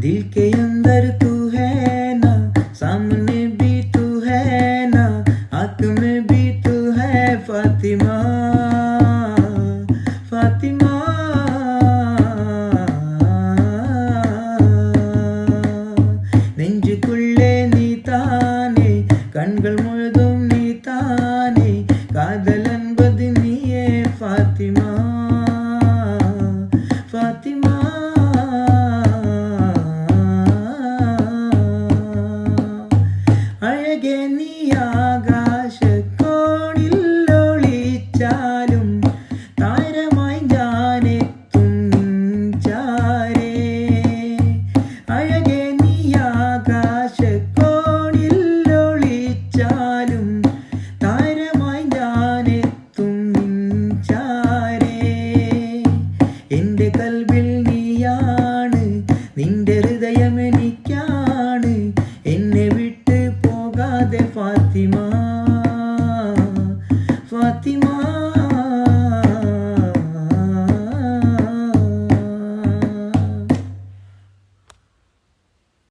दिल के अंदर तू है ना, सामने भी तू है ना, आँख में भी तू है फातिमा, फातिमा. നെഞ്ചുക്കുള്ളേ നീ താനേ, കൺകൾ മുഴുതും നീ താനേ, കാതൽ അൻപത് നീയേ ഫാത്തിമ, ഫാത്തിമ. അഴകെ നീ ആകാശക്കോണിൽ ഒളിച്ചാലും താരമായി ഞാനെത്തും ചാരേ. അഴകെ നീ ആകാശക്കോണിൽ ഒളിച്ചാലും താരമായി ഞാനെത്തും ചാരേ. എൻ്റെ കൽവിൽ നീയാണ്, നിന്റെ ഹൃദയം എനിക്കാണ്, എന്നെ വിട്ട് പോകാതെ ഫാത്തിമ, ഫാത്തിമ.